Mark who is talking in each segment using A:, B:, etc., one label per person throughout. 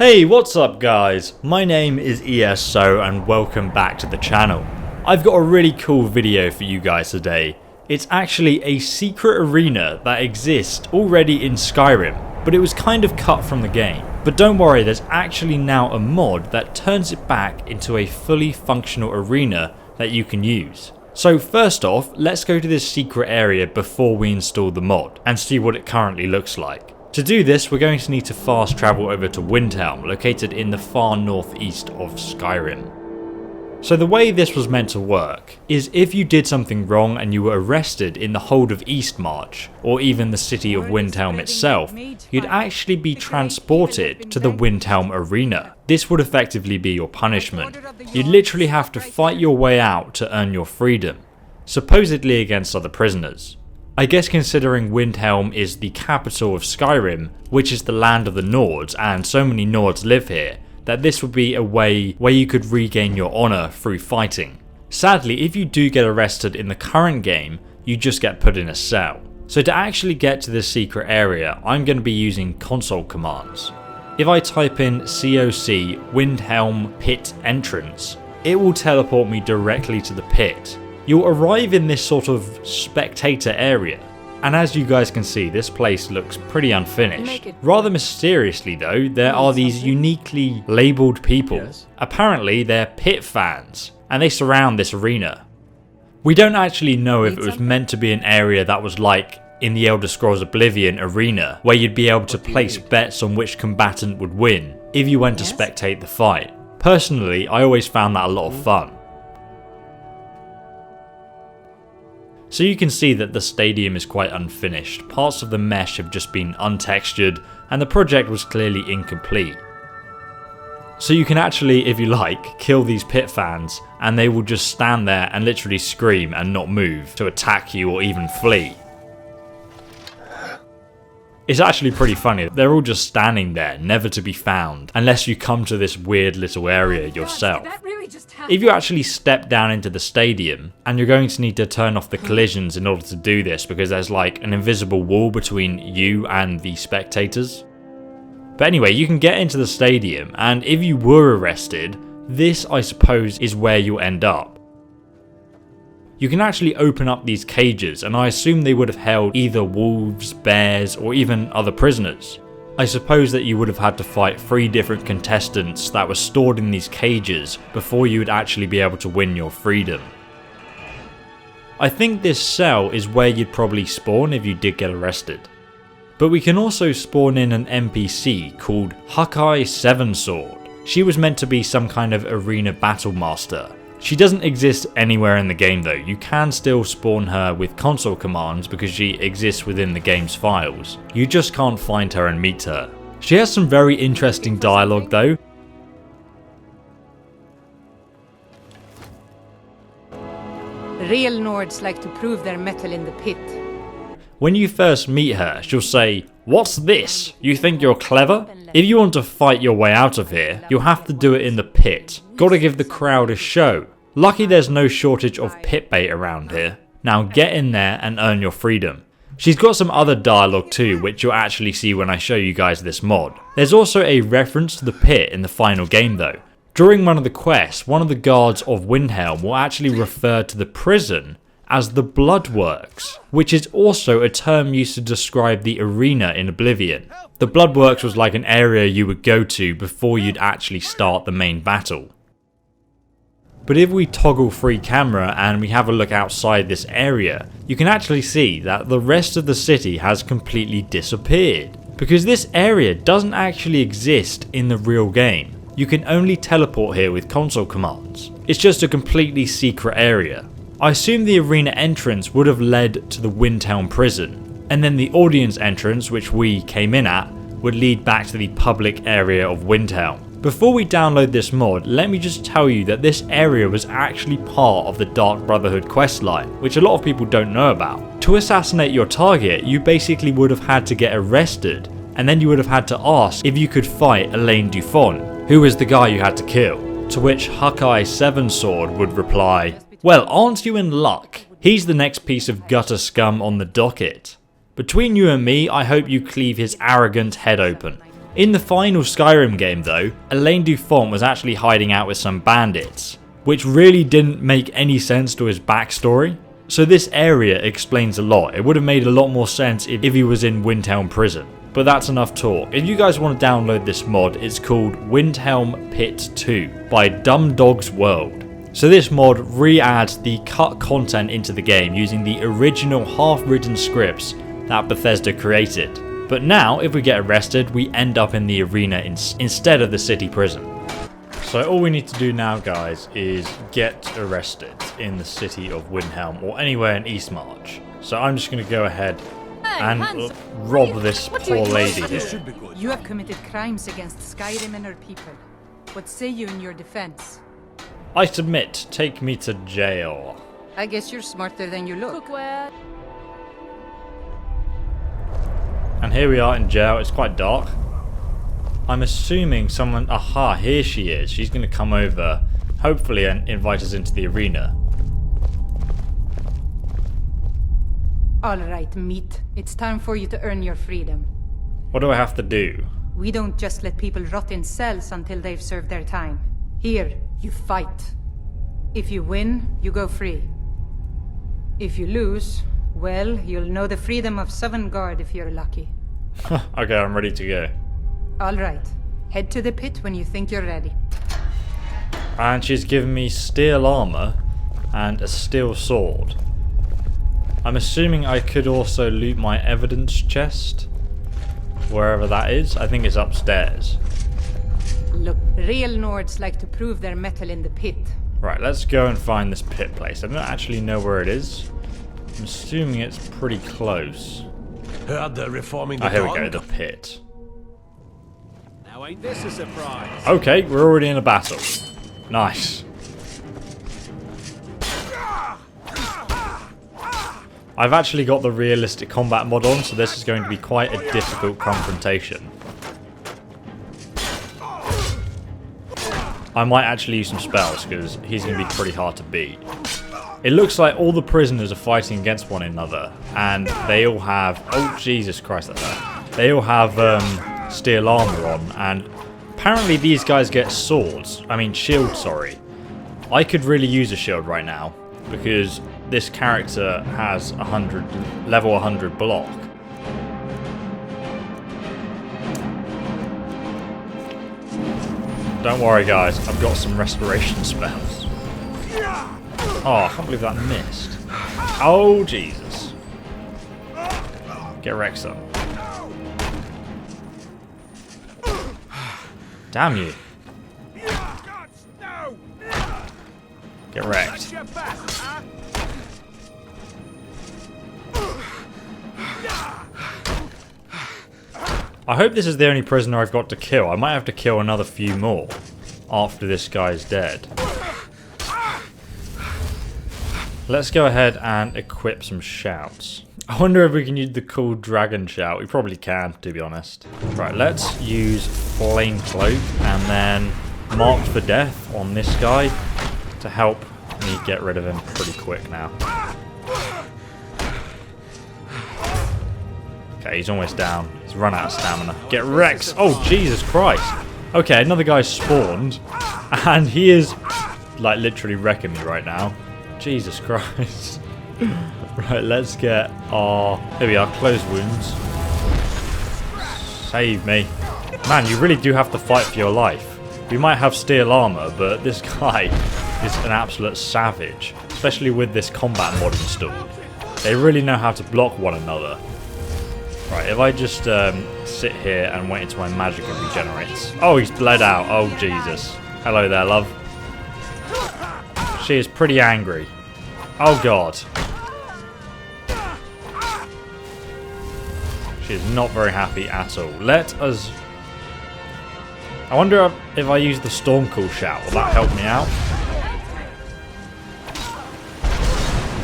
A: Hey, what's up guys? My name is ESO and welcome back to the channel. I've got a really cool video for you guys today. It's actually a secret arena that exists already in Skyrim, but it was kind of cut from the game. But don't worry, there's actually now a mod that turns it back into a fully functional arena that you can use. So first off, let's go to this secret area before we install the mod and see what it currently looks like. To do this, we're going to need to fast travel over to Windhelm, located in the far northeast of Skyrim. So the way this was meant to work is if you did something wrong and you were arrested in the hold of Eastmarch, or even the city of Windhelm itself, you'd actually be transported to the Windhelm arena. This would effectively be your punishment. You'd literally have to fight your way out to earn your freedom, supposedly against other prisoners. I guess considering Windhelm is the capital of Skyrim, which is the land of the Nords, and so many Nords live here, that this would be a way where you could regain your honour through fighting. Sadly, if you do get arrested in the current game, you just get put in a cell. So to actually get to this secret area, I'm going to be using console commands. If I type in COC Windhelm Pit Entrance, it will teleport me directly to the pit. You'll arrive in this sort of spectator area, and as you guys can see, this place looks pretty unfinished. Rather mysteriously though, there are these uniquely labelled people. Apparently they're pit fans, and they surround this arena. We don't actually know if it was meant to be an area that was like in the Elder Scrolls Oblivion arena, where you'd be able to place bets on which combatant would win if you went to spectate the fight. Personally, I always found that a lot of fun. So you can see that the stadium is quite unfinished, parts of the mesh have just been untextured, and the project was clearly incomplete. So you can actually, if you like, kill these pit fans, and they will just stand there and literally scream and not move to attack you or even flee. It's actually pretty funny, they're all just standing there, never to be found, unless you come to this weird little area yourself. If you actually step down into the stadium, and you're going to need to turn off the collisions in order to do this because there's like an invisible wall between you and the spectators. But anyway, you can get into the stadium, and if you were arrested, this I suppose is where you'll end up. You can actually open up these cages, and I assume they would have held either wolves, bears, or even other prisoners. I suppose that you would have had to fight 3 different contestants that were stored in these cages before you would actually be able to win your freedom. I think this cell is where you'd probably spawn if you did get arrested. But we can also spawn in an NPC called Hawkeye Sevensword. She was meant to be some kind of arena battle master. She doesn't exist anywhere in the game though, you can still spawn her with console commands because she exists within the game's files. You just can't find her and meet her. She has some very interesting dialogue though.
B: Real Nords like to prove their mettle in the pit.
A: When you first meet her, she'll say, "What's this? You think you're clever? If you want to fight your way out of here, you'll have to do it in the pit. Gotta give the crowd a show. Lucky there's no shortage of pit bait around here. Now get in there and earn your freedom." She's got some other dialogue too, which you'll actually see when I show you guys this mod. There's also a reference to the pit in the final game though. During one of the quests, one of the guards of Windhelm will actually refer to the prison as the Bloodworks, which is also a term used to describe the arena in Oblivion. The Bloodworks was like an area you would go to before you'd actually start the main battle. But if we toggle free camera and we have a look outside this area, you can actually see that the rest of the city has completely disappeared. Because this area doesn't actually exist in the real game. You can only teleport here with console commands. It's just a completely secret area. I assume the arena entrance would have led to the Windhelm prison, and then the audience entrance, which we came in at, would lead back to the public area of Windhelm. Before we download this mod, let me just tell you that this area was actually part of the Dark Brotherhood questline, which a lot of people don't know about. To assassinate your target, you basically would have had to get arrested, and then you would have had to ask if you could fight Elaine Dufon, who was the guy you had to kill. To which Hawkeye Sevensword would reply, "Well, aren't you in luck? He's the next piece of gutter scum on the docket. Between you and me, I hope you cleave his arrogant head open." In the final Skyrim game though, Elaine Dufont was actually hiding out with some bandits, which really didn't make any sense to his backstory. So this area explains a lot. It would have made a lot more sense if he was in Windhelm Prison. But that's enough talk. If you guys want to download this mod, it's called Windhelm Pit 2 by Dumb Dog's World. So this mod re-adds the cut content into the game using the original half-written scripts that Bethesda created. But now, if we get arrested, we end up in the arena instead of the city prison. So all we need to do now, guys, is get arrested in the city of Windhelm or anywhere in Eastmarch. So I'm just going to go ahead and rob this poor lady here.
B: You have committed crimes against Skyrim and her people. What say you in your defense?
A: I submit. Take me to jail.
B: I guess you're smarter than you look.
A: And here we are in jail. It's quite dark. I'm assuming someone... Aha, here she is. She's going to come over, hopefully, and invite us into the arena.
B: Alright, meat. It's time for you to earn your freedom.
A: What do I have to do?
B: We don't just let people rot in cells until they've served their time. Here, you fight. If you win, you go free. If you lose, well, you'll know the freedom of Sovngarde if you're lucky.
A: Okay, I'm ready to go.
B: Alright, head to the pit when you think you're ready.
A: And she's given me steel armor and a steel sword. I'm assuming I could also loot my evidence chest, wherever that is. I think it's upstairs.
B: Look, real Nords like to prove their mettle in the pit.
A: Right, let's go and find this pit place. I don't actually know where it is. I'm assuming it's pretty close.
C: Heard they're reforming the
A: here we go, the pit.
C: Now ain't this a surprise?
A: Okay, we're already in a battle. Nice. I've actually got the realistic combat mod on, so this is going to be quite a difficult confrontation. I might actually use some spells, because he's going to be pretty hard to beat. It looks like all the prisoners are fighting against one another, and they all have... Oh, Jesus Christ, that's that. They all have steel armor on, and apparently these guys get swords. I mean, shields, sorry. I could really use a shield right now, because this character has level 100 block. Don't worry guys, I've got some restoration spells. Oh, I can't believe that missed. Oh Jesus. Get wrecked, son. Damn you. Get wrecked. I hope this is the only prisoner I've got to kill. I might have to kill another few more after this guy's dead. Let's go ahead and equip some shouts. I wonder if we can use the cool dragon shout. We probably can, to be honest. Right, let's use Flame Cloak and then Marked for Death on this guy to help me get rid of him pretty quick now. Okay, he's almost down. He's run out of stamina. Get wrecked! Oh, Jesus Christ! Okay, another guy spawned, and he is, like, literally wrecking me right now. Jesus Christ. Right, let's get our... Here we are, closed wounds. Save me. Man, you really do have to fight for your life. We might have steel armor, but this guy is an absolute savage. Especially with this combat mod installed. They really know how to block one another. Right, if I just sit here and wait until my magic regenerates. Oh, he's bled out. Oh, Jesus. Hello there, love. She is pretty angry. Oh, God. She is not very happy at all. Let us... I wonder if I use the Stormcall shout. Will that help me out?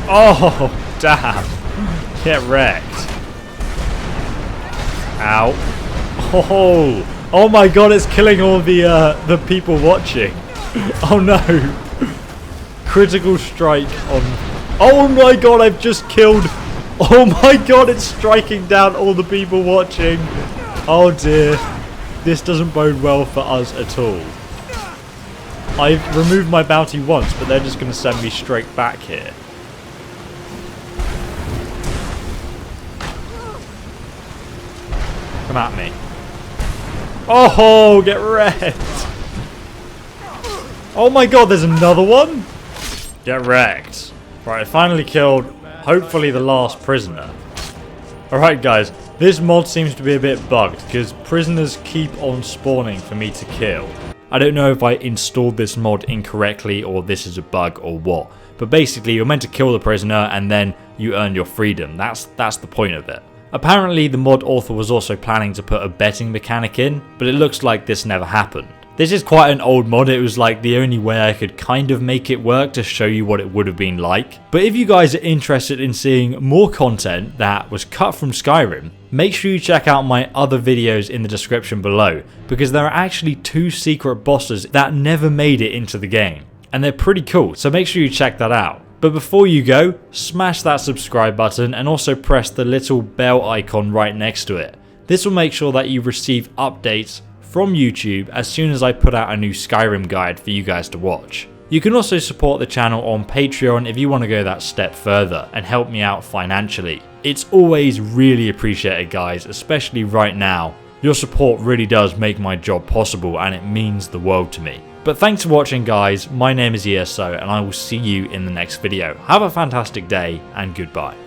A: Oh, damn. Get wrecked. Ow. Oh, oh my God, it's killing all the people watching. Oh no. Critical strike on... Oh my God, I've just killed... Oh my God, it's striking down all the people watching. Oh dear. this doesn't bode well for us at all. I've removed my bounty once, but they're just going to send me straight back here. Come at me. Oh, get wrecked. Oh my god, there's another one? Get wrecked. Right, I finally killed, hopefully, the last prisoner. Alright guys, this mod seems to be a bit bugged because prisoners keep on spawning for me to kill. I don't know if I installed this mod incorrectly or this is a bug or what. But basically you're meant to kill the prisoner and then you earn your freedom. That's the point of it. Apparently the mod author was also planning to put a betting mechanic in, but it looks like this never happened. This is quite an old mod, it was like the only way I could kind of make it work to show you what it would have been like. But if you guys are interested in seeing more content that was cut from Skyrim, make sure you check out my other videos in the description below, because there are actually 2 secret bosses that never made it into the game. And they're pretty cool, so make sure you check that out. But before you go, smash that subscribe button and also press the little bell icon right next to it. This will make sure that you receive updates from YouTube as soon as I put out a new Skyrim guide for you guys to watch. You can also support the channel on Patreon if you want to go that step further and help me out financially. It's always really appreciated guys, especially right now. Your support really does make my job possible and it means the world to me. But thanks for watching guys, my name is ESO and I will see you in the next video. Have a fantastic day and goodbye.